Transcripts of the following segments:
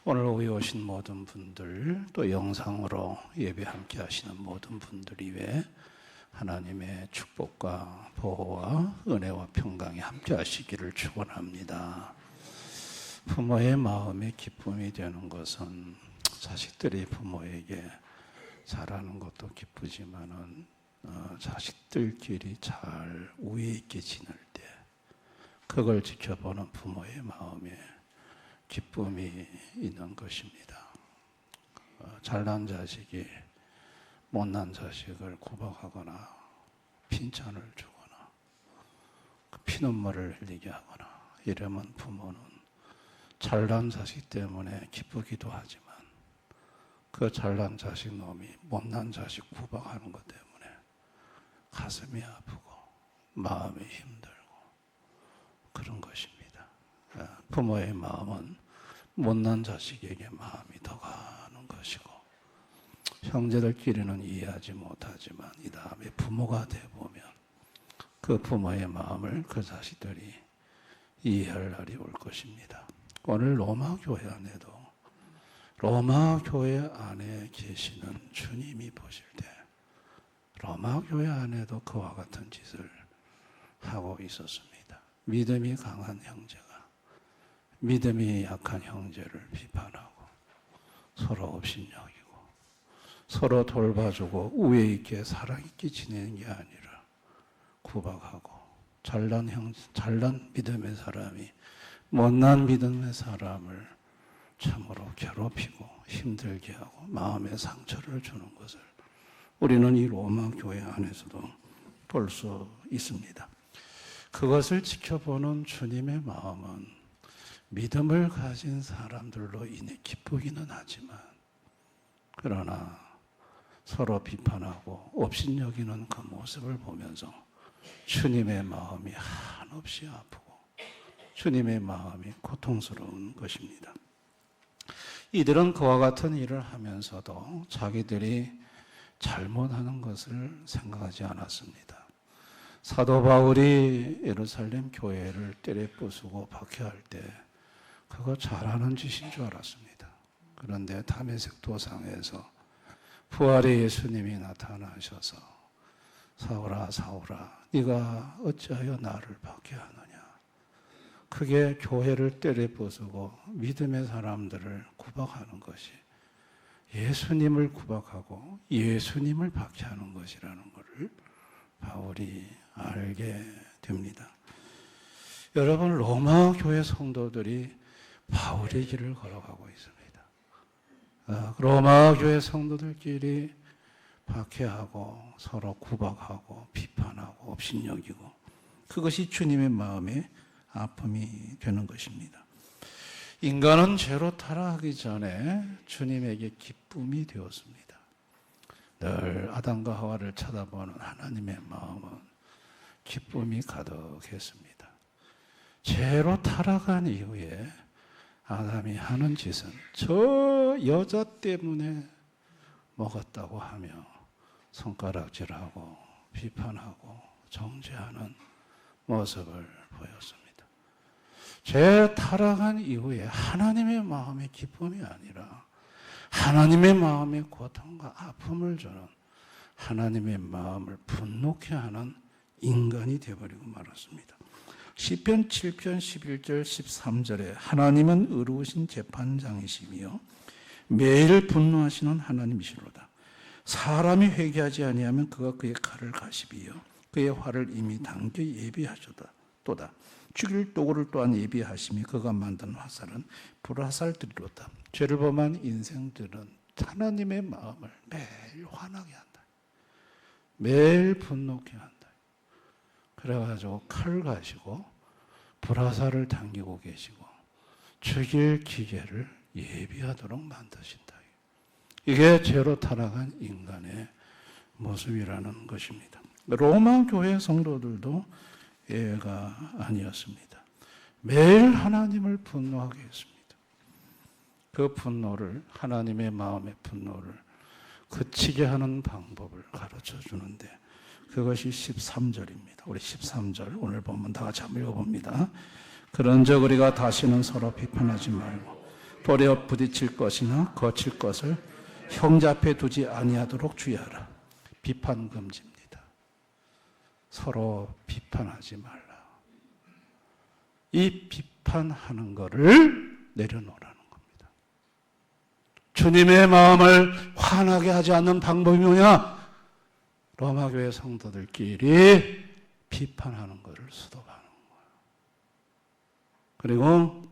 오늘 오후에 오신 모든 분들, 또 영상으로 예배 함께 하시는 모든 분들 위해 하나님의 축복과 보호와 은혜와 평강이 함께 하시기를 축원합니다. 부모의 마음에 기쁨이 되는 것은 자식들이 부모에게 잘하는 것도 기쁘지만은 자식들끼리 잘 우애 있게 지낼 때 그걸 지켜보는 부모의 마음에 기쁨이 있는 것입니다. 잘난 자식이 못난 자식을 구박하거나 핀찬을 주거나 피눈물을 흘리게 하거나 이러면 부모는 잘난 자식 때문에 기쁘기도 하지만 그 잘난 자식 놈이 못난 자식 구박하는 것 때문에 가슴이 아프고 마음이 힘들고 그런 것입니다. 부모의 마음은 못난 자식에게 마음이 더 가는 것이고 형제들끼리는 이해하지 못하지만 이 다음에 부모가 되어보면 그 부모의 마음을 그 자식들이 이해할 날이 올 것입니다. 오늘 로마 교회 안에 계시는 주님이 보실 때 로마 교회 안에도 그와 같은 짓을 하고 있었습니다. 믿음이 강한 형제가 믿음이 약한 형제를 비판하고 서로 업신여기고 서로 돌봐주고 우애 있게 사랑 있게 지내는 게 아니라 구박하고 잘난 믿음의 사람이 못난 믿음의 사람을 참으로 괴롭히고 힘들게 하고 마음에 상처를 주는 것을 우리는 이 로마 교회 안에서도 볼 수 있습니다. 그것을 지켜보는 주님의 마음은 믿음을 가진 사람들로 인해 기쁘기는 하지만 그러나 서로 비판하고 업신여기는 그 모습을 보면서 주님의 마음이 한없이 아프고 주님의 마음이 고통스러운 것입니다. 이들은 그와 같은 일을 하면서도 자기들이 잘못하는 것을 생각하지 않았습니다. 사도 바울이 예루살렘 교회를 때려 부수고 박해할 때 그거 잘하는 짓인 줄 알았습니다. 그런데 다메섹 도상에서 부활의 예수님이 나타나셔서 사울아 사울아 네가 어찌하여 나를 박해하느냐. 그게 교회를 때려 부수고 믿음의 사람들을 구박하는 것이 예수님을 구박하고 예수님을 박해하는 것이라는 것을 바울이 알게 됩니다. 여러분, 로마 교회 성도들이 바울의 길을 걸어가고 있습니다. 로마 교회 성도들끼리 박해하고 서로 구박하고 비판하고 업신여기고 그것이 주님의 마음에 아픔이 되는 것입니다. 인간은 죄로 타락하기 전에 주님에게 기쁨이 되었습니다. 늘 아담과 하와를 쳐다보는 하나님의 마음은 기쁨이 가득했습니다. 죄로 타락한 이후에 아담이 하는 짓은 저 여자 때문에 먹었다고 하며 손가락질하고 비판하고 정죄하는 모습을 보였습니다. 죄 타락한 이후에 하나님의 마음의 기쁨이 아니라 하나님의 마음의 고통과 아픔을 주는 하나님의 마음을 분노케 하는 인간이 되어버리고 말았습니다. 시편 7편 11절 13절에 하나님은 의로우신 재판장이시며 매일 분노하시는 하나님이시로다. 사람이 회개하지 아니하면 그가 그의 칼을 가시비요 그의 활을 이미 당겨 예비하셨다. 또다. 죽일 도구를 또한 예비하시며 그가 만든 화살은 불화살들이로다. 죄를 범한 인생들은 하나님의 마음을 매일 화나게 한다. 매일 분노케 한다. 그래가지고 칼 가시고 불화살을 당기고 계시고 죽일 기계를 예비하도록 만드신다. 이게 죄로 타락한 인간의 모습이라는 것입니다. 로마 교회 성도들도 예외가 아니었습니다. 매일 하나님을 분노하게 했습니다. 그 분노를 하나님의 마음의 분노를 그치게 하는 방법을 가르쳐 주는데 그것이 13절입니다. 우리 13절 오늘 보면 다 같이 한번 읽어봅니다. 그런즉 우리가 다시는 서로 비판하지 말고 도리어 부딪힐 것이나 거칠 것을 형제 앞에 두지 아니하도록 주의하라. 비판 금지입니다. 서로 비판하지 말라. 이 비판하는 것을 내려놓으라는 겁니다. 주님의 마음을 화나게 하지 않는 방법이 뭐냐? 로마교회 성도들끼리 비판하는 것을 수도하는 거예요. 그리고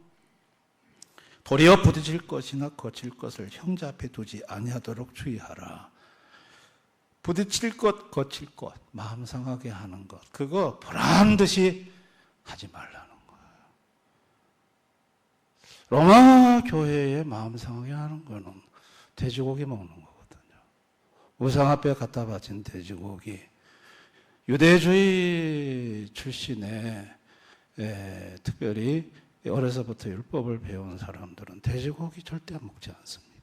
도리어 부딪힐 것이나 거칠 것을 형제 앞에 두지 아니하도록 주의하라. 부딪힐 것, 거칠 것, 마음 상하게 하는 것, 그거 보란 듯이 하지 말라는 거예요. 로마 교회에 마음 상하게 하는 거는 돼지고기 먹는 거거든요. 우상 앞에 갖다 바친 돼지고기. 유대주의 출신의 특별히 어려서부터 율법을 배운 사람들은 돼지고기 절대 먹지 않습니다.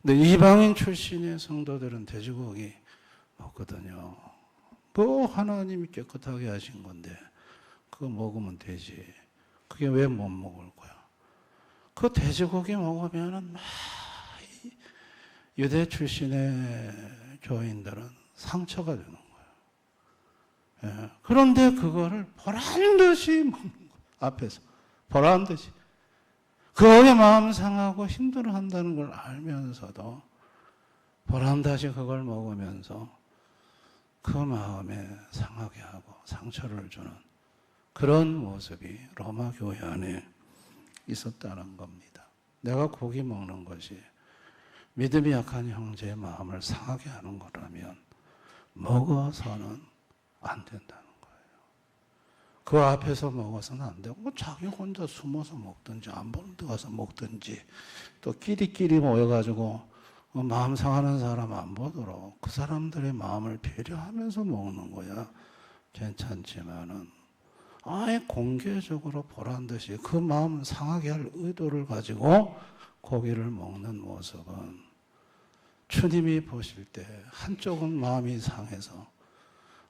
근데 이방인 출신의 성도들은 돼지고기 먹거든요. 뭐 하나님이 깨끗하게 하신 건데 그거 먹으면 되지. 그게 왜 못 먹을 거야? 그 돼지고기 먹으면은 막 유대 출신의 교인들은 상처가 되는 거예요. 그런데 그거를 보란 듯이 먹는 거예요. 앞에서 보란 듯이. 그거에 마음 상하고 힘들어한다는 걸 알면서도 보란 듯이 그걸 먹으면서 그 마음에 상하게 하고 상처를 주는 그런 모습이 로마 교회 안에 있었다는 겁니다. 내가 고기 먹는 것이 믿음이 약한 형제의 마음을 상하게 하는 거라면 먹어서는 안 된다는 거예요. 그 앞에서 먹어서는 안 되고 자기 혼자 숨어서 먹든지 안 보는 데 가서 먹든지 또 끼리끼리 모여가지고 마음 상하는 사람 안 보도록 그 사람들의 마음을 배려하면서 먹는 거야 괜찮지만은 아예 공개적으로 보란 듯이 그 마음 상하게 할 의도를 가지고 고기를 먹는 모습은 주님이 보실 때 한쪽은 마음이 상해서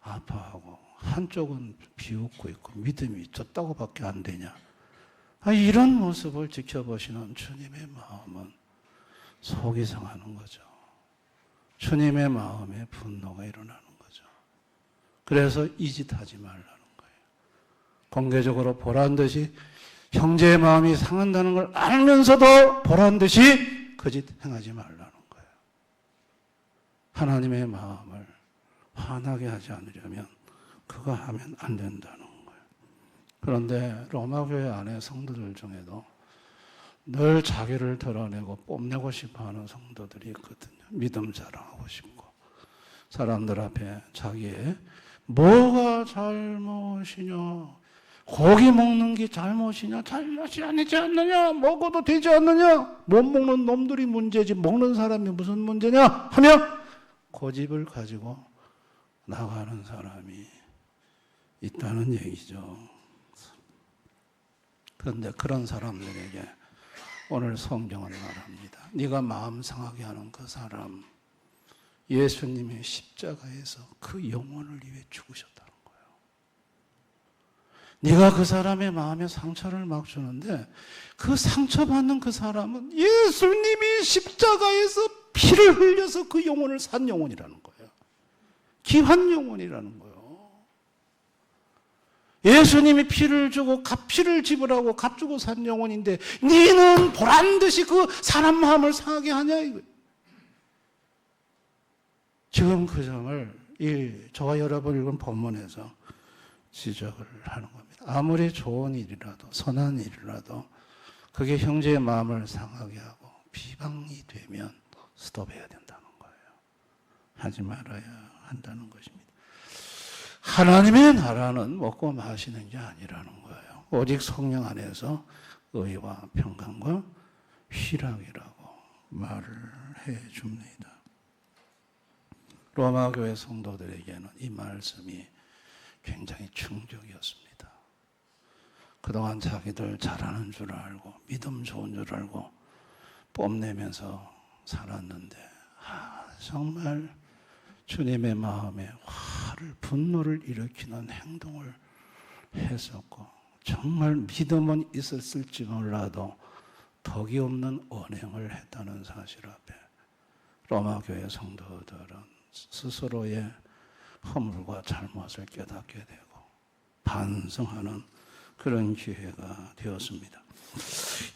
아파하고 한쪽은 비웃고 있고 믿음이 졌다고밖에 안 되냐. 이런 모습을 지켜보시는 주님의 마음은 속이 상하는 거죠. 주님의 마음에 분노가 일어나는 거죠. 그래서 이 짓 하지 말라는 거예요. 공개적으로 보란 듯이 형제의 마음이 상한다는 걸 알면서도 보란 듯이 그 짓 행하지 말라는 거예요. 하나님의 마음을 화나게 하지 않으려면 그거 하면 안 된다는 거예요. 그런데 로마교회 안에 성도들 중에도 늘 자기를 드러내고 뽐내고 싶어하는 성도들이 있거든요. 믿음 자랑하고 싶고 사람들 앞에 자기의 뭐가 잘못이냐, 고기 먹는 게 잘못이냐, 잘못이 아니지 않느냐, 먹어도 되지 않느냐, 못 먹는 놈들이 문제지 먹는 사람이 무슨 문제냐 하며 고집을 가지고 나가는 사람이 있다는 얘기죠. 그런데 그런 사람들에게 오늘 성경은 말합니다. 네가 마음 상하게 하는 그 사람, 예수님이 십자가에서 그 영혼을 위해 죽으셨다는 거예요. 네가 그 사람의 마음에 상처를 막 주는데 그 상처받는 그 사람은 예수님이 십자가에서 피를 흘려서 그 영혼을 산 영혼이라는 거예요. 귀한 영혼이라는 거예요. 예수님이 피를 주고 값피를 지불하고 값 주고 산 영혼인데 너는 보란듯이 그 사람 마음을 상하게 하냐 이거예요. 지금 그 점을 저와 여러분 읽은 본문에서 지적을 하는 겁니다. 아무리 좋은 일이라도 선한 일이라도 그게 형제의 마음을 상하게 하고 비방이 되면 스톱해야 된다는 거예요. 하지 말아야 한다는 것입니다. 하나님의 나라는 먹고 마시는 게 아니라는 거예요. 오직 성령 안에서 의와 평강과 희락이라고 말을 해 줍니다. 로마 교회 성도들에게는 이 말씀이 굉장히 충격이었습니다. 그동안 자기들 잘하는 줄 알고 믿음 좋은 줄 알고 뽐내면서 살았는데 정말 주님의 마음에 화를 분노를 일으키는 행동을 했었고 정말 믿음은 있었을지 몰라도 덕이 없는 언행을 했다는 사실 앞에 로마 교회 성도들은 스스로의 허물과 잘못을 깨닫게 되고 반성하는 그런 기회가 되었습니다.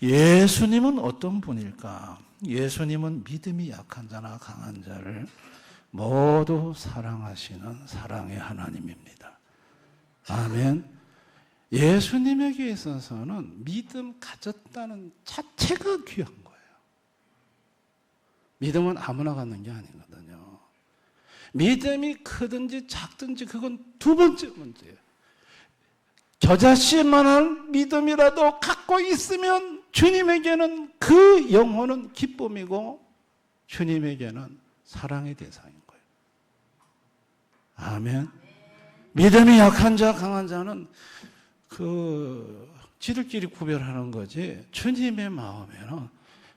예수님은 어떤 분일까? 예수님은 믿음이 약한 자나 강한 자를 모두 사랑하시는 사랑의 하나님입니다. 아멘. 예수님에게 있어서는 믿음 가졌다는 자체가 귀한 거예요. 믿음은 아무나 갖는 게 아니거든요. 믿음이 크든지 작든지 그건 두 번째 문제예요. 겨자씨만한 믿음이라도 갖고 있으면 주님에게는 그 영혼은 기쁨이고 주님에게는 사랑의 대상인 거예요. 아멘. 믿음이 약한 자, 강한 자는 지들끼리 구별하는 거지, 주님의 마음에는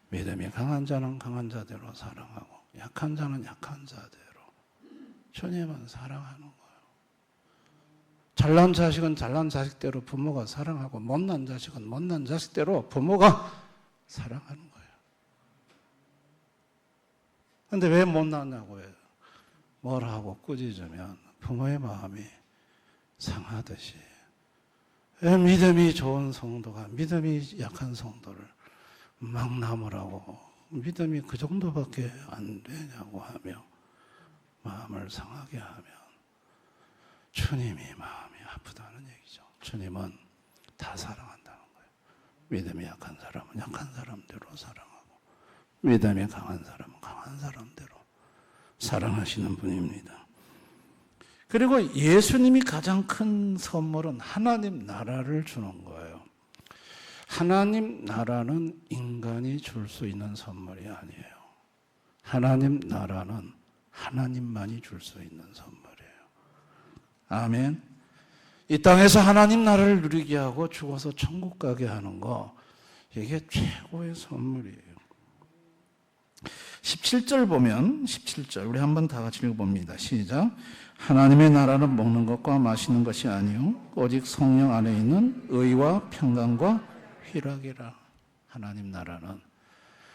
믿음이 강한 자는 강한 자대로 사랑하고 약한 자는 약한 자대로 주님은 사랑하는 거예요. 잘난 자식은 잘난 자식대로 부모가 사랑하고 못난 자식은 못난 자식대로 부모가 사랑하는 거예요. 그런데 왜 못났냐고 해요. 뭘 하고 꾸짖으면 부모의 마음이 상하듯이 믿음이 좋은 성도가 믿음이 약한 성도를 막 나무라고 믿음이 그 정도밖에 안 되냐고 하며 마음을 상하게 하면 주님이 마음이 아프다는 얘기죠. 주님은 다 사랑한다는 거예요. 믿음이 약한 사람은 약한 사람대로 사랑하고 믿음이 강한 사람은 강한 사람대로 사랑하시는 분입니다. 그리고 예수님이 가장 큰 선물은 하나님 나라를 주는 거예요. 하나님 나라는 인간이 줄 수 있는 선물이 아니에요. 하나님 나라는 하나님만이 줄 수 있는 선물이에요. 아멘. 이 땅에서 하나님 나라를 누리게 하고 죽어서 천국 가게 하는 거, 이게 최고의 선물이에요. 17절 보면 17절 우리 한번 다 같이 읽어봅니다. 시작. 하나님의 나라는 먹는 것과 마시는 것이 아니요 오직 성령 안에 있는 의와 평강과 희락이라. 하나님 나라는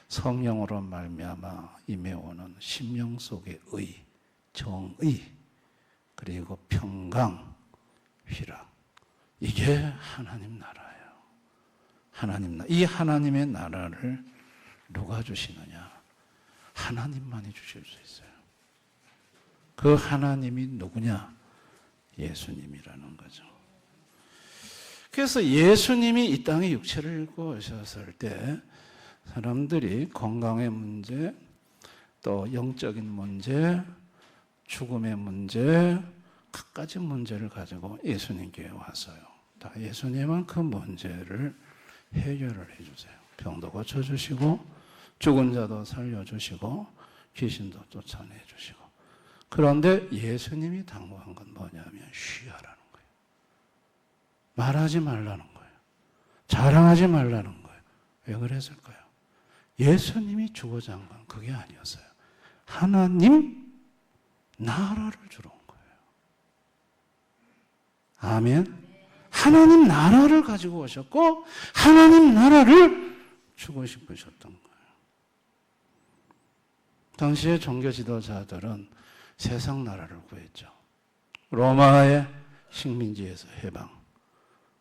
성령으로 말미암아 임해오는 심령 속의 의, 정의, 그리고 평강, 희락. 이게 하나님 나라예요. 하나님 나라. 이 하나님의 나라를 누가 주시느냐? 하나님만이 주실 수 있어요. 그 하나님이 누구냐? 예수님이라는 거죠. 그래서 예수님이 이 땅에 육체를 입고 오셨을 때 사람들이 건강의 문제, 또 영적인 문제, 죽음의 문제, 갖가지 문제를 가지고 예수님께 왔어요. 다 예수님은 그 문제를 해결을 해주세요. 병도 고쳐주시고 죽은 자도 살려주시고 귀신도 쫓아내주시고. 그런데 예수님이 당부한 건 뭐냐면 쉬하라는 거예요. 말하지 말라는 거예요. 자랑하지 말라는 거예요. 왜 그랬을까요? 예수님이 주고자 한 건 그게 아니었어요. 하나님 나라를 주러 온 거예요. 아멘. 하나님 나라를 가지고 오셨고 하나님 나라를 주고 싶으셨던 거예요. 당시의 종교 지도자들은 세상 나라를 구했죠. 로마의 식민지에서 해방,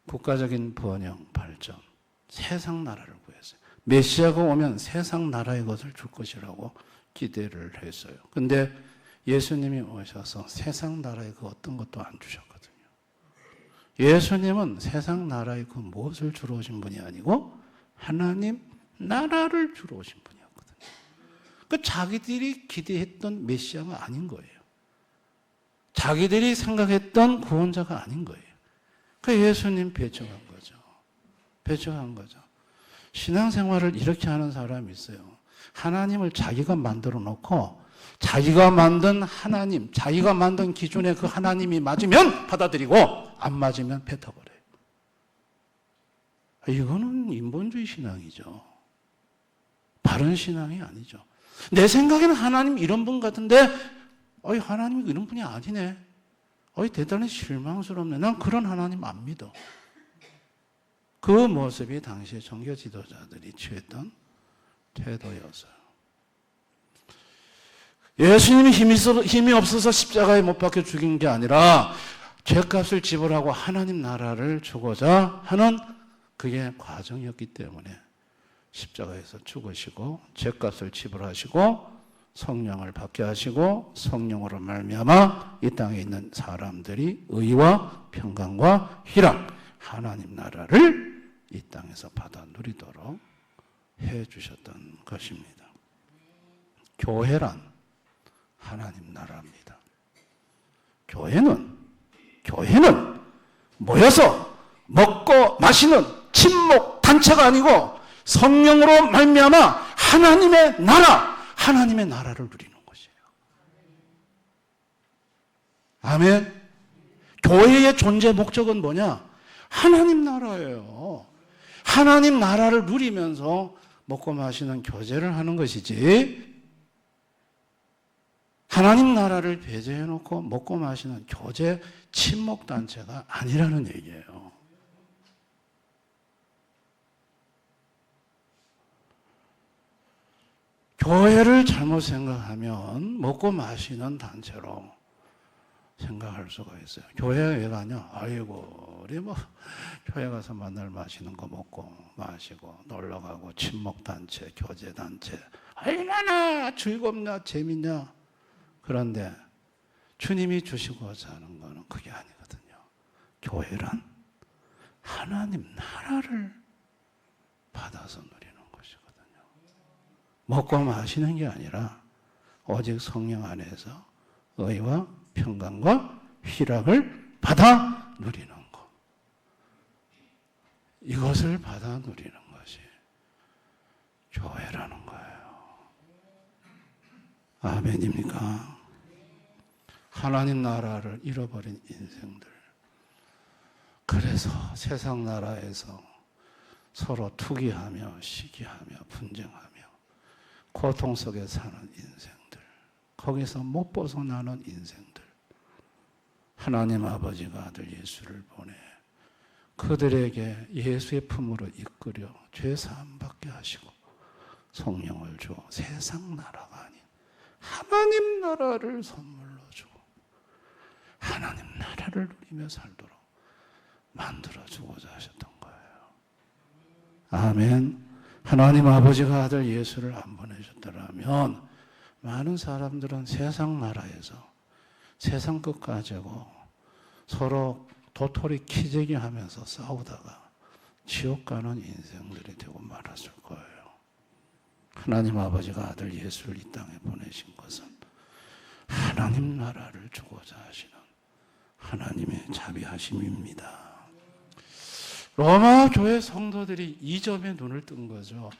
국가적인 번영, 발전, 세상 나라를 구했어요. 메시아가 오면 세상 나라의 것을 줄 것이라고 기대를 했어요. 근데 예수님이 오셔서 세상 나라의 그 어떤 것도 안 주셨거든요. 예수님은 세상 나라의 그 무엇을 주러 오신 분이 아니고 하나님 나라를 주러 오신 분이었거든요. 그 자기들이 기대했던 메시아가 아닌 거예요. 자기들이 생각했던 구원자가 아닌 거예요. 그 예수님 배척한 거죠. 배척한 거죠. 신앙생활을 이렇게 하는 사람이 있어요. 하나님을 자기가 만들어 놓고 자기가 만든 하나님, 자기가 만든 기준의 그 하나님이 맞으면 받아들이고 안 맞으면 뱉어버려요. 이거는 인본주의 신앙이죠. 바른 신앙이 아니죠. 내 생각에는 하나님 이런 분 같은데 하나님이 이런 분이 아니네. 대단히 실망스럽네. 난 그런 하나님 안 믿어. 그 모습이 당시 종교 지도자들이 취했던 태도였어요. 예수님이 힘이 없어서 십자가에 못 박혀 죽인 게 아니라 죄값을 지불하고 하나님 나라를 주고자 하는 그게 과정이었기 때문에 십자가에서 죽으시고 죄값을 지불하시고 성령을 받게 하시고 성령으로 말미암아 이 땅에 있는 사람들이 의와 평강과 희락, 하나님 나라를 이 땅에서 받아 누리도록 해 주셨던 것입니다. 교회란 하나님 나라입니다. 교회는 모여서 먹고 마시는 친목 단체가 아니고 성령으로 말미암아 하나님의 나라를 누리는 것이에요. 아멘. 교회의 존재 목적은 뭐냐? 하나님 나라예요. 하나님 나라를 누리면서 먹고 마시는 교제를 하는 것이지, 하나님 나라를 배제해놓고 먹고 마시는 교제 친목단체가 아니라는 얘기예요. 교회를 잘못 생각하면 먹고 마시는 단체로 생각할 수가 있어요. 교회에 왜 가냐? 아이고, 우리 교회 가서 만날 마시는 거 먹고 마시고 놀러 가고 친목단체, 교제단체 얼마나 즐겁냐, 재밌냐. 그런데 주님이 주시고자 하는 거는 그게 아니거든요. 교회란 하나님 나라를 받아서 누리는 것이거든요. 먹고 마시는 게 아니라 오직 성령 안에서 의와 평강과 희락을 받아 누리는 것. 이것을 받아 누리는 것이 교회라는 거예요. 아멘입니까? 하나님 나라를 잃어버린 인생들. 그래서 세상 나라에서 서로 투기하며 시기하며 분쟁하며 고통 속에 사는 인생들. 거기서 못 벗어나는 인생들. 하나님 아버지가 아들 예수를 보내 그들에게 예수의 품으로 이끌어 죄 사함 받게 하시고 성령을 주어 세상 나라가 아닌 하나님 나라를 선물로 주고 하나님 나라를 누리며 살도록 만들어주고자 하셨던 거예요. 아멘. 하나님 아버지가 아들 예수를 안 보내셨더라면 많은 사람들은 세상 나라에서 세상 것 가지고 서로 도토리 키재기 하면서 싸우다가 지옥 가는 인생들이 되고 말았을 거예요. 하나님 아버지가 아들 예수를 이 땅에 보내신 것은 하나님 나라를 주고자 하시는 하나님의 자비하심입니다. 로마 교회 성도들이 이 점에 눈을 뜬 거죠.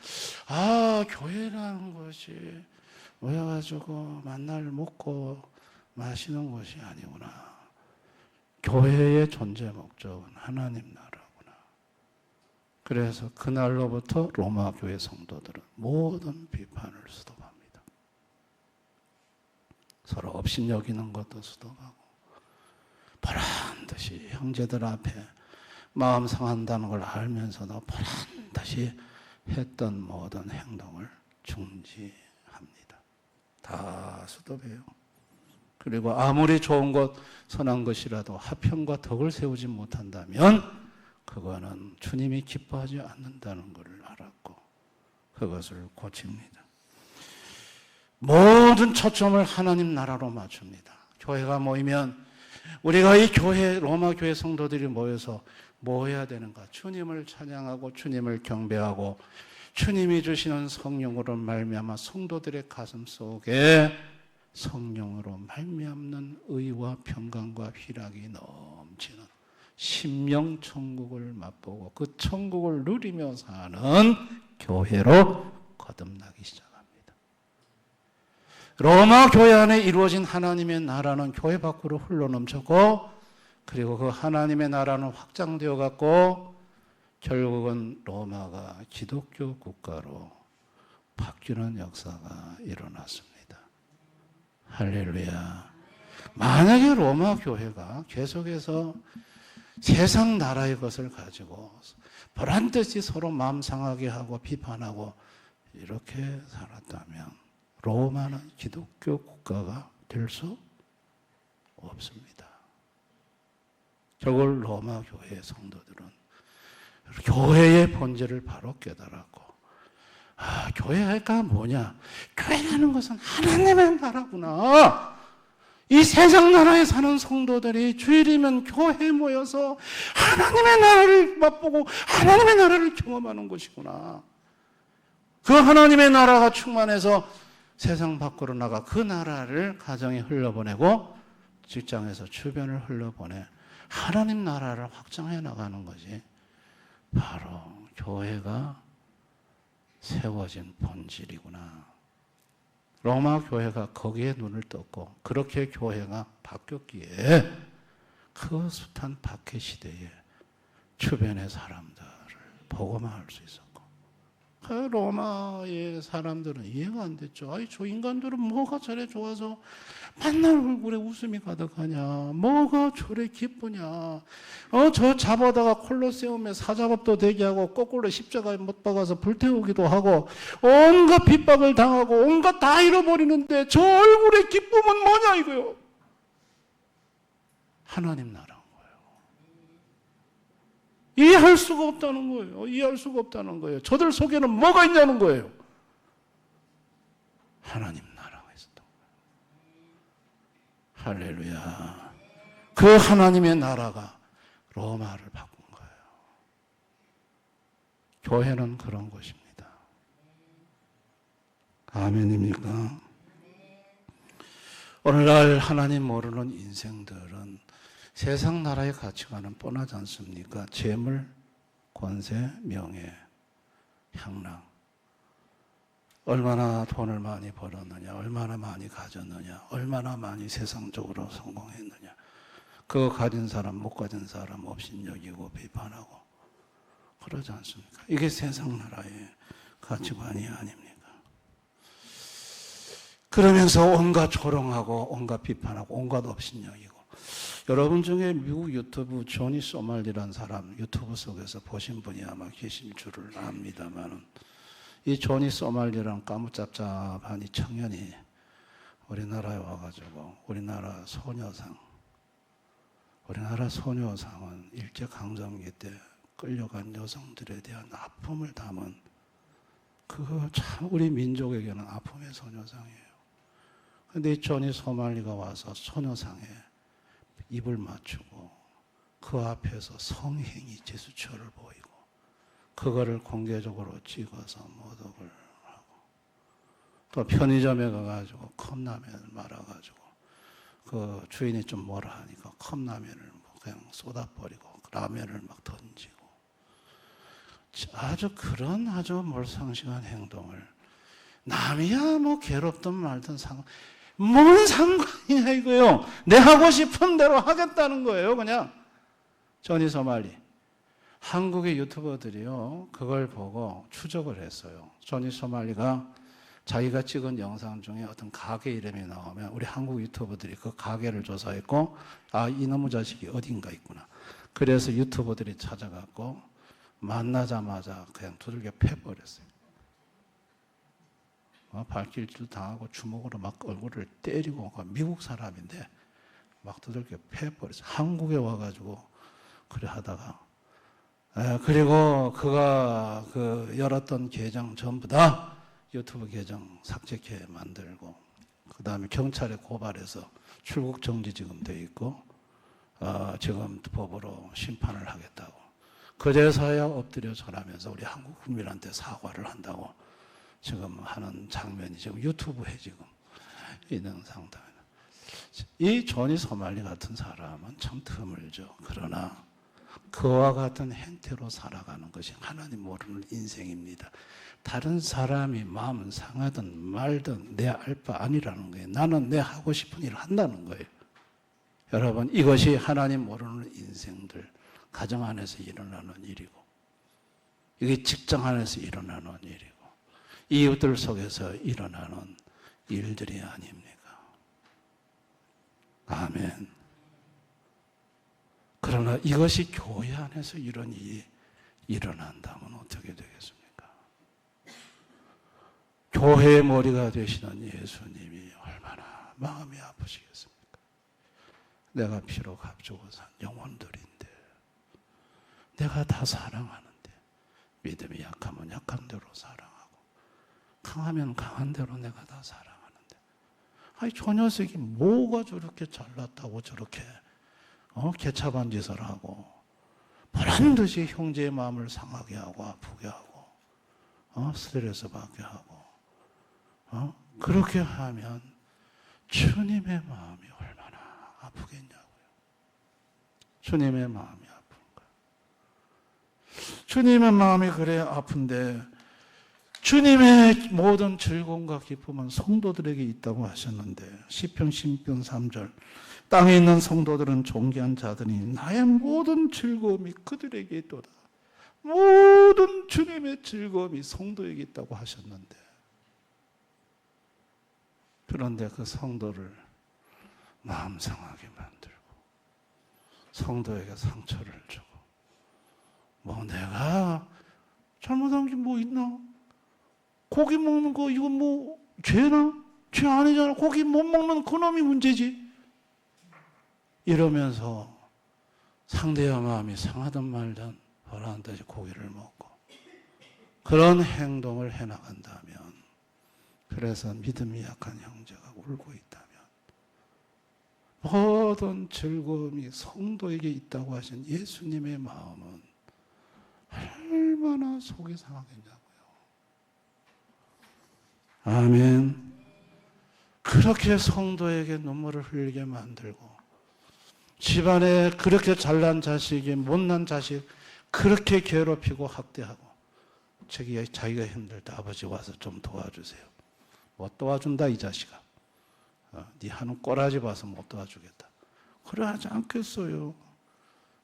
아, 교회라는 것이 모여가지고 만날 먹고 마시는 것이 아니구나. 교회의 존재 목적은 하나님 나라구나. 그래서 그날로부터 로마 교회 성도들은 모든 비판을 수독합니다. 서로 업신여기는 것도 수독하고 보란 듯이 형제들 앞에 마음 상한다는 걸 알면서도 보란 듯이 했던 모든 행동을 중지합니다. 다 수독해요. 그리고 아무리 좋은 것, 선한 것이라도 화평과 덕을 세우지 못한다면 그거는 주님이 기뻐하지 않는다는 것을 알았고 그것을 고칩니다. 모든 초점을 하나님 나라로 맞춥니다. 교회가 모이면 우리가 이 교회, 로마 교회 성도들이 모여서 뭐 해야 되는가? 주님을 찬양하고 주님을 경배하고 주님이 주시는 성령으로 말미암아 성도들의 가슴 속에 성령으로 말미암는 의와 평강과 희락이 넘치는 심령 천국을 맛보고 그 천국을 누리며 사는 교회로 거듭나기 시작합니다. 로마 교회 안에 이루어진 하나님의 나라는 교회 밖으로 흘러넘쳤고 그리고 그 하나님의 나라는 확장되어 갔고 결국은 로마가 기독교 국가로 바뀌는 역사가 일어났습니다. 할렐루야. 만약에 로마 교회가 계속해서 세상 나라의 것을 가지고 보란듯이 서로 마음 상하게 하고 비판하고 이렇게 살았다면 로마는 기독교 국가가 될 수 없습니다. 결국 로마 교회의 성도들은 교회의 본질을 바로 깨달았고, 교회가 뭐냐? 교회라는 것은 하나님의 나라구나. 이 세상 나라에 사는 성도들이 주일이면 교회에 모여서 하나님의 나라를 맛보고 하나님의 나라를 경험하는 것이구나. 그 하나님의 나라가 충만해서 세상 밖으로 나가 그 나라를 가정에 흘려보내고 직장에서 주변을 흘려보내 하나님 나라를 확장해 나가는 것이 바로 교회가 세워진 본질이구나. 로마 교회가 거기에 눈을 떴고 그렇게 교회가 바뀌었기에 그 숱한 박해 시대에 주변의 사람들을 복음화할 수 있었고, 그 로마의 사람들은 이해가 안 됐죠. 아니, 저 인간들은 뭐가 저래 좋아서 맨날 얼굴에 웃음이 가득하냐, 뭐가 저래 기쁘냐, 저 잡아다가 콜로세움에 사작업도 되게 하고 거꾸로 십자가에 못 박아서 불태우기도 하고 온갖 핍박을 당하고 온갖 다 잃어버리는데 저 얼굴의 기쁨은 뭐냐 이거요. 하나님 나라인 거예요. 이해할 수가 없다는 거예요. 이해할 수가 없다는 거예요. 저들 속에는 뭐가 있냐는 거예요. 하나님 나라가 있었던 거예요. 할렐루야. 그 하나님의 나라가 로마를 바꾼 거예요. 교회는 그런 곳입니다. 아멘입니까? 오늘날 하나님 모르는 인생들은 세상 나라의 가치관은 뻔하지 않습니까? 재물, 권세, 명예, 향락. 얼마나 돈을 많이 벌었느냐, 얼마나 많이 가졌느냐, 얼마나 많이 세상적으로 성공했느냐. 그거 가진 사람, 못 가진 사람 업신여기고 비판하고 그러지 않습니까? 이게 세상 나라의 가치관이 아닙니까? 그러면서 온갖 조롱하고 온갖 비판하고 온갖 업신여기고, 여러분 중에 미국 유튜브 조니 소말리라는 사람 유튜브 속에서 보신 분이 아마 계실 줄을 압니다만, 이 조니 소말리라는 까무잡잡한 이 청년이 우리나라에 와가지고 우리나라 소녀상은 일제강점기 때 끌려간 여성들에 대한 아픔을 담은 그거 참 우리 민족에게는 아픔의 소녀상이에요. 그런데 이 조니 소말리가 와서 소녀상에 입을 맞추고 그 앞에서 성행위 제스처를 보이고 그거를 공개적으로 찍어서 모독을 하고, 또 편의점에 가가지고 컵라면을 말아가지고 그 주인이 좀 뭐라 하니까 컵라면을 그냥 쏟아버리고 라면을 막 던지고, 아주 그런 아주 몰상식한 행동을 남이야 뭐 괴롭든 말든 뭔 상관이냐 이거요. 내 하고 싶은 대로 하겠다는 거예요. 그냥 조니 소말리. 한국의 유튜버들이요 그걸 보고 추적을 했어요. 조니 소말리가 자기가 찍은 영상 중에 어떤 가게 이름이 나오면 우리 한국 유튜버들이 그 가게를 조사했고, 이놈의 자식이 어딘가 있구나. 그래서 유튜버들이 찾아갔고 만나자마자 그냥 두들겨 패버렸어요. 발길질 당하고 주먹으로 막 얼굴을 때리고, 미국 사람인데 막 두들겨 패버렸어요. 한국에 와가지고 그래 하다가, 그리고 그가 그 열었던 계정 전부 다 유튜브 계정 삭제케 만들고, 그 다음에 경찰에 고발해서 출국 정지 지금 돼 있고, 지금 법으로 심판을 하겠다고. 그제서야 엎드려 절하면서 우리 한국 국민한테 사과를 한다고 지금 하는 장면이 지금 유튜브에 지금 있는 상태입니다. 이 조니 소말리 같은 사람은 참 드물죠. 그러나 그와 같은 행태로 살아가는 것이 하나님 모르는 인생입니다. 다른 사람이 마음 상하든 말든 내 알 바 아니라는 거예요. 나는 내 하고 싶은 일을 한다는 거예요. 여러분, 이것이 하나님 모르는 인생들, 가정 안에서 일어나는 일이고, 이게 직장 안에서 일어나는 일이고, 이웃들 속에서 일어나는 일들이 아닙니까? 아멘. 그러나 이것이 교회 안에서 이런 일이 일어난다면 어떻게 되겠습니까? 교회의 머리가 되시는 예수님이 얼마나 마음이 아프시겠습니까? 내가 피로 값주고 산 영혼들인데, 내가 다 사랑하는데, 믿음이 약하면 약한 대로 사랑하고, 강하면 강한 대로 내가 다 사랑하는데, 아니 저 녀석이 뭐가 저렇게 잘났다고 저렇게 개차반 짓을 하고 보란 듯이 형제의 마음을 상하게 하고 아프게 하고 스트레스 받게 하고 그렇게 하면 주님의 마음이 얼마나 아프겠냐고요. 주님의 마음이 아픈가. 주님의 마음이 그래 아픈데 주님의 모든 즐거움과 기쁨은 성도들에게 있다고 하셨는데 시편 10편 3절 땅에 있는 성도들은 존귀한 자들이 나의 모든 즐거움이 그들에게 있도다. 모든 주님의 즐거움이 성도에게 있다고 하셨는데 그런데 그 성도를 마음 상하게 만들고 성도에게 상처를 주고 뭐 내가 잘못한 게 뭐 있나? 고기 먹는 거 이거 뭐 죄나? 죄 아니잖아. 고기 못 먹는 그놈이 문제지. 이러면서 상대의 마음이 상하든 말든 허락한 듯이 고기를 먹고 그런 행동을 해나간다면, 그래서 믿음이 약한 형제가 울고 있다면 모든 즐거움이 성도에게 있다고 하신 예수님의 마음은 얼마나 속이 상하겠냐고요. 아멘. 그렇게 성도에게 눈물을 흘리게 만들고 집안에 그렇게 잘난 자식이 못난 자식 그렇게 괴롭히고 학대하고 자기가 힘들 때 아버지 와서 좀 도와주세요. 못 도와준다 이 자식아. 네 하는 꼬라지 봐서 못 도와주겠다. 그래 하지 않겠어요.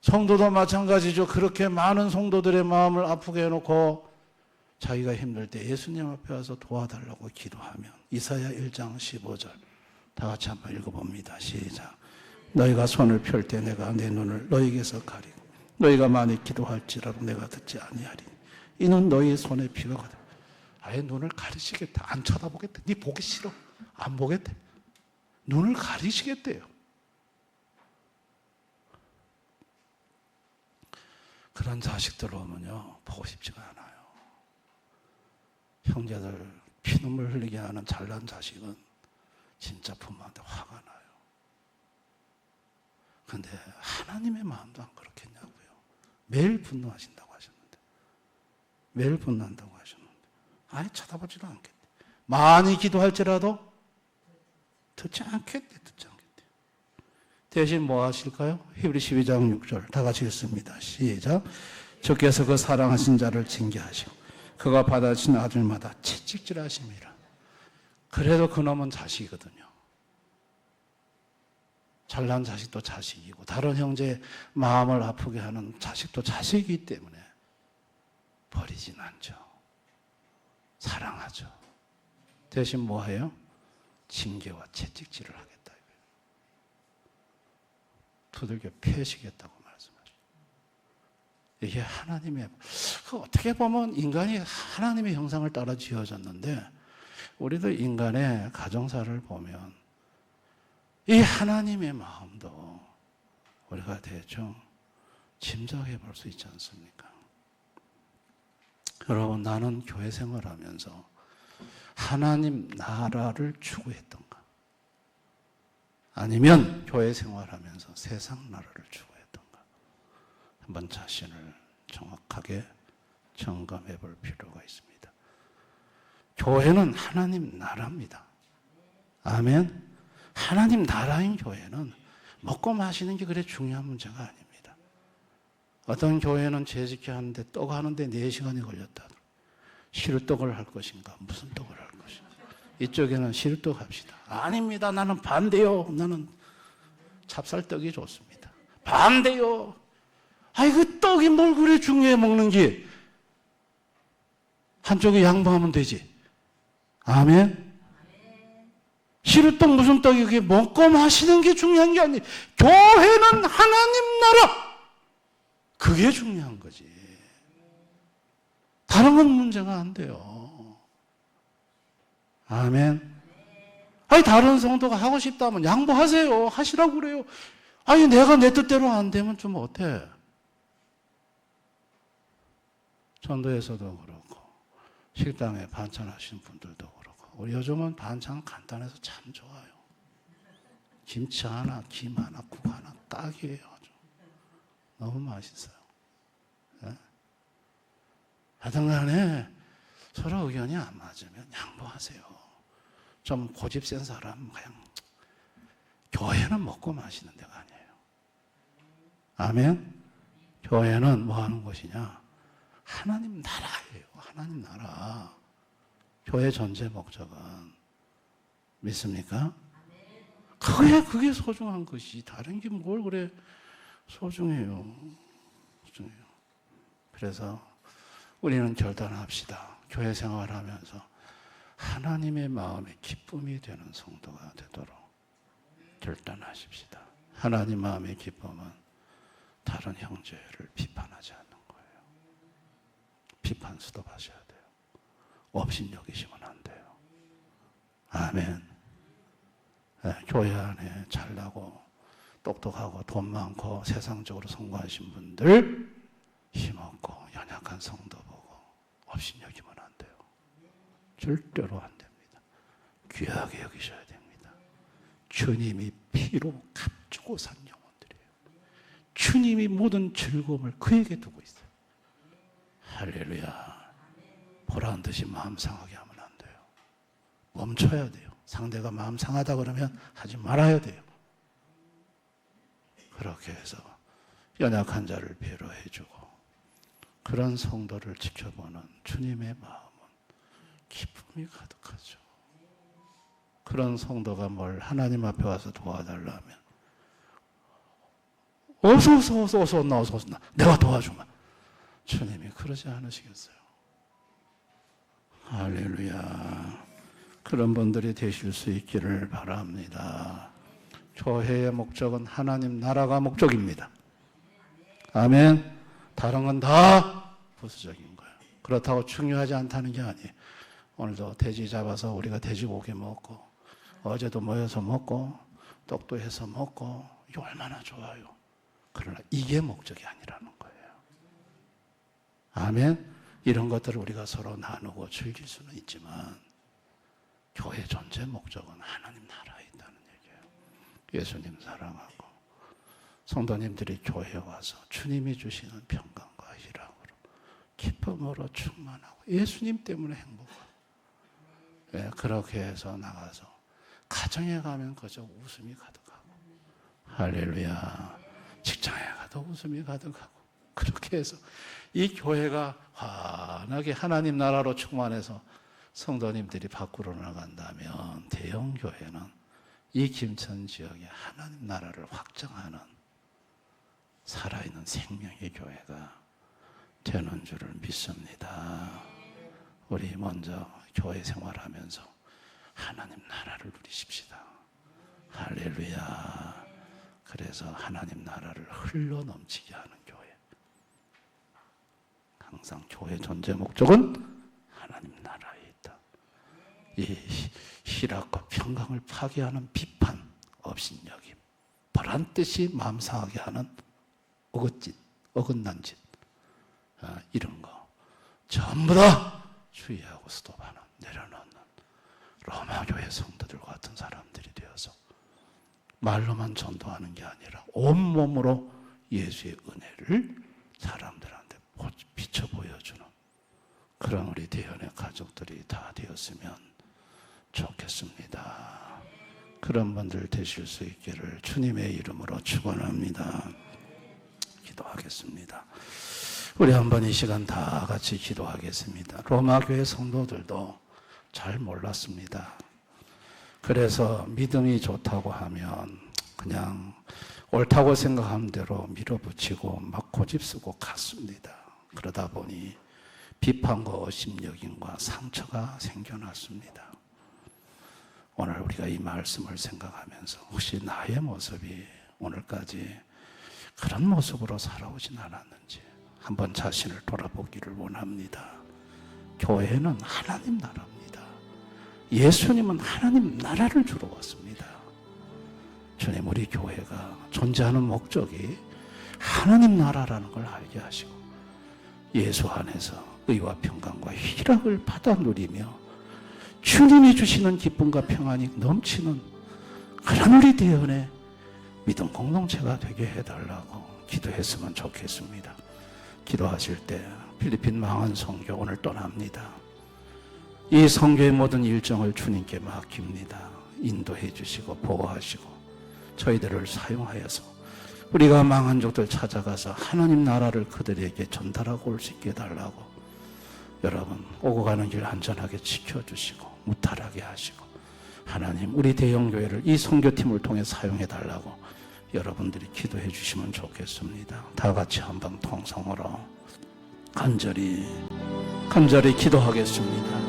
성도도 마찬가지죠. 그렇게 많은 성도들의 마음을 아프게 해놓고 자기가 힘들 때 예수님 앞에 와서 도와달라고 기도하면 이사야 1장 15절 다 같이 한번 읽어봅니다. 시작. 너희가 손을 펼 때 내가 내 눈을 너희에게서 가리고 너희가 많이 기도할지라도 내가 듣지 아니하리니 이는 너희 손에 피가 가득. 아예 눈을 가리시겠다. 안 쳐다보겠다. 네 보기 싫어. 안 보겠대. 눈을 가리시겠대요. 그런 자식들 오면요 보고 싶지가 않아요. 형제들 피눈물 흘리게 하는 잘난 자식은 진짜 부모한테 화가 나요. 그런데 하나님의 마음도 안 그렇겠냐고요. 매일 분노하신다고 하셨는데, 매일 분노한다고 하셨는데 아예 쳐다보지도 않겠대. 많이 기도할지라도 듣지 않겠대. 대신 뭐 하실까요? 히브리 12장 6절 다 같이 읽습니다. 시작. 주께서 그 사랑하신 자를 징계하시고 그가 받아주신 아들마다 채찍질하심이라. 그래도 그놈은 자식이거든요. 잘난 자식도 자식이고 다른 형제의 마음을 아프게 하는 자식도 자식이기 때문에 버리진 않죠. 사랑하죠. 대신 뭐 해요? 징계와 채찍질을 하겠다. 두들겨 패시겠다고 말씀하죠. 이게 하나님의, 어떻게 보면 인간이 하나님의 형상을 따라 지어졌는데 우리도 인간의 가정사를 보면 이 하나님의 마음도 우리가 대충 짐작해 볼 수 있지 않습니까? 여러분, 나는 교회 생활하면서 하나님 나라를 추구했던가? 아니면 교회 생활하면서 세상 나라를 추구했던가? 한번 자신을 정확하게 점검해 볼 필요가 있습니다. 교회는 하나님 나라입니다. 아멘. 하나님 나라인 교회는 먹고 마시는 게 그래 중요한 문제가 아닙니다. 어떤 교회는 재짓기 하는데 떡 하는데 4시간이 걸렸다. 시루떡을 할 것인가? 무슨 떡을 할 것인가? 이쪽에는 시루떡 합시다. 아닙니다. 나는 반대요. 나는 찹쌀떡이 좋습니다. 반대요. 아이, 그 떡이 뭘 그래 중요해 먹는지. 한쪽에 양보하면 되지. 아멘. 시루떡 무슨 떡이 그게 먹고 마시는 게 중요한 게 아니에요. 교회는 하나님 나라. 그게 중요한 거지. 다른 건 문제가 안 돼요. 아멘. 아니, 다른 성도가 하고 싶다면 양보하세요. 하시라고 그래요. 아니, 내가 내 뜻대로 안 되면 좀 어때? 전도에서도 그렇고, 식당에 반찬 하시는 분들도 그렇고, 우리 요즘은 반찬 간단해서 참 좋아요. 김치 하나, 김 하나, 국 하나 딱이에요. 아주. 너무 맛있어요. 네? 하여튼 간에 서로 의견이 안 맞으면 양보하세요. 좀 고집 센 사람 그냥 교회는 먹고 마시는 데가 아니에요. 아멘? 교회는 뭐 하는 곳이냐? 하나님 나라예요. 하나님 나라. 교회 전체 목적은 믿습니까? 그게 소중한 것이 다른 게 뭘 그래 소중해요. 소중해요. 그래서 우리는 결단합시다. 교회 생활하면서 하나님의 마음에 기쁨이 되는 성도가 되도록 결단하십시다. 하나님 마음의 기쁨은 다른 형제를 비판하지 않는 거예요. 비판 스톱하셔야 돼요. 업신여기시면 안 돼요. 아멘. 네, 교회 안에 잘나고 똑똑하고 돈 많고 세상적으로 성공하신 분들 힘없고 연약한 성도 보고 업신여기면 안 돼요. 절대로 안 됩니다. 귀하게 여기셔야 됩니다. 주님이 피로 값주고 산 영혼들이에요. 주님이 모든 즐거움을 그에게 두고 있어요. 할렐루야. 보란 듯이 마음 상하게 하면 안 돼요. 멈춰야 돼요. 상대가 마음 상하다 그러면 하지 말아야 돼요. 그렇게 해서 연약한 자를 배려해주고 그런 성도를 지켜보는 주님의 마음은 기쁨이 가득하죠. 그런 성도가 뭘 하나님 앞에 와서 도와달라면 어서 나 내가 도와주마. 주님이 그러지 않으시겠어요? 할렐루야. 그런 분들이 되실 수 있기를 바랍니다. 교회의 목적은 하나님 나라가 목적입니다. 아멘. 다른 건 다 부수적인 거예요. 그렇다고 중요하지 않다는 게 아니에요. 오늘도 돼지 잡아서 우리가 돼지고기 먹고 어제도 모여서 먹고 떡도 해서 먹고 이게 얼마나 좋아요. 그러나 이게 목적이 아니라는 거예요. 아멘. 이런 것들을 우리가 서로 나누고 즐길 수는 있지만 교회 전체 목적은 하나님 나라에 있다는 얘기예요. 예수님 사랑하고 성도님들이 교회에 와서 주님이 주시는 평강과 희락으로 기쁨으로 충만하고 예수님 때문에 행복하고 네, 그렇게 해서 나가서 가정에 가면 그저 웃음이 가득하고 할렐루야. 직장에 가도 웃음이 가득하고 그렇게 해서 이 교회가 환하게 하나님 나라로 충만해서 성도님들이 밖으로 나간다면 대형 교회는 이 김천 지역에 하나님 나라를 확장하는 살아있는 생명의 교회가 되는 줄을 믿습니다. 우리 먼저 교회 생활하면서 하나님 나라를 누리십시다. 할렐루야. 그래서 하나님 나라를 흘러넘치게 하는 교회. 항상 교회 존재 목적은 하나님 나라에 있다. 이 희락과 평강을 파괴하는 비판, 업신여김, 보란 듯이 마음 상하게 하는 어긋짓, 어긋난 짓, 이런 거 전부 다 주의하고 스톱하는, 내려놓는 로마 교회 성도들과 같은 사람들이 되어서 말로만 전도하는 게 아니라 온몸으로 예수의 은혜를 사람들한테 비춰 보여주는 그런 우리 대현의 가족들이 다 되었으면 좋겠습니다. 그런 분들 되실 수 있기를 주님의 이름으로 축원합니다. 기도하겠습니다. 우리 한번 이 시간 다 같이 기도하겠습니다. 로마 교회 성도들도 잘 몰랐습니다. 그래서 믿음이 좋다고 하면 그냥 옳다고 생각하는 대로 밀어붙이고 막 고집쓰고 갔습니다. 그러다 보니 비판과 어심여김과 상처가 생겨났습니다. 오늘 우리가 이 말씀을 생각하면서 혹시 나의 모습이 오늘까지 그런 모습으로 살아오진 않았는지 한번 자신을 돌아보기를 원합니다. 교회는 하나님 나라입니다. 예수님은 하나님 나라를 주러 왔습니다. 주님, 우리 교회가 존재하는 목적이 하나님 나라라는 걸 알게 하시고 예수 안에서 의와 평강과 희락을 받아 누리며 주님이 주시는 기쁨과 평안이 넘치는 그런 우리 대연의 믿음 공동체가 되게 해달라고 기도했으면 좋겠습니다. 기도하실 때 필리핀 망한 선교 오늘 떠납니다. 이 선교의 모든 일정을 주님께 맡깁니다. 인도해 주시고 보호하시고 저희들을 사용하여서 우리가 망한 족들 찾아가서 하나님 나라를 그들에게 전달하고 올 수 있게 해달라고 여러분 오고 가는 길 안전하게 지켜주시고 무탈하게 하시고 하나님 우리 대형교회를 이 선교팀을 통해 사용해 달라고 여러분들이 기도해 주시면 좋겠습니다. 다 같이 한번 통성으로 간절히 기도하겠습니다.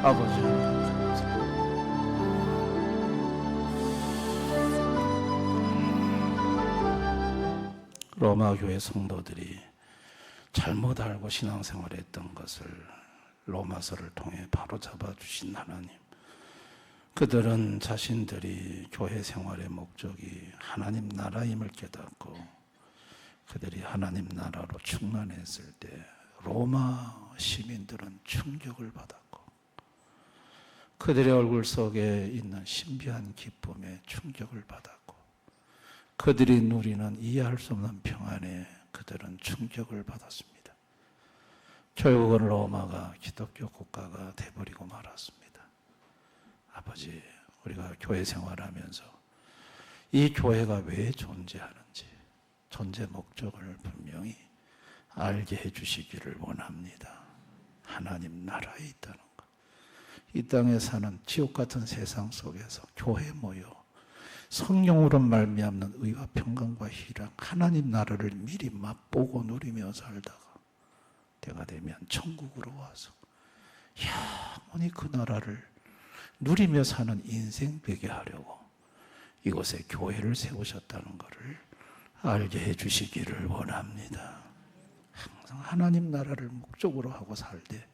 아버지 로마 교회 성도들이 잘못 알고 신앙생활을 했던 것을 로마서를 통해 바로잡아 주신 하나님, 그들은 자신들이 교회 생활의 목적이 하나님 나라임을 깨닫고 그들이 하나님 나라로 충만했을 때 로마 시민들은 충격을 받았고 그들의 얼굴 속에 있는 신비한 기쁨에 충격을 받았고 그들이 누리는 이해할 수 없는 평안에 그들은 충격을 받았습니다. 결국은 로마가 기독교 국가가 돼버리고 말았습니다. 아버지, 우리가 교회 생활하면서 이 교회가 왜 존재하는지 존재 목적을 분명히 알게 해주시기를 원합니다. 하나님 나라에 있다는 것, 이 땅에 사는 지옥 같은 세상 속에서 교회 모여 성령으로 말미암는 의와 평강과 희락, 하나님 나라를 미리 맛보고 누리며 살다가 때가 되면 천국으로 와서 영원히 그 나라를 누리며 사는 인생 되게 하려고 이곳에 교회를 세우셨다는 것을 알게 해주시기를 원합니다. 항상 하나님 나라를 목적으로 하고 살되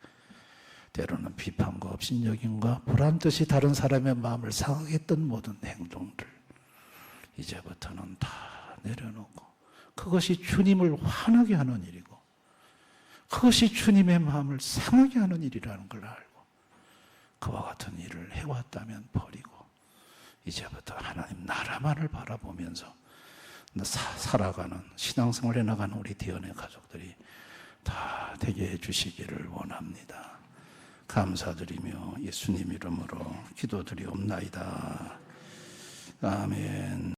때로는 비판과 업신여김과 보란듯이 다른 사람의 마음을 상하게 했던 모든 행동들 이제부터는 다 내려놓고 그것이 주님을 화나게 하는 일이고 그것이 주님의 마음을 상하게 하는 일이라는 걸 알고 그와 같은 일을 해왔다면 버리고 이제부터 하나님 나라만을 바라보면서 살아가는 신앙생활 해나가는 우리 대연의 가족들이 다 되게 해주시기를 원합니다. 감사드리며 예수님 이름으로 기도드리옵나이다. 아멘.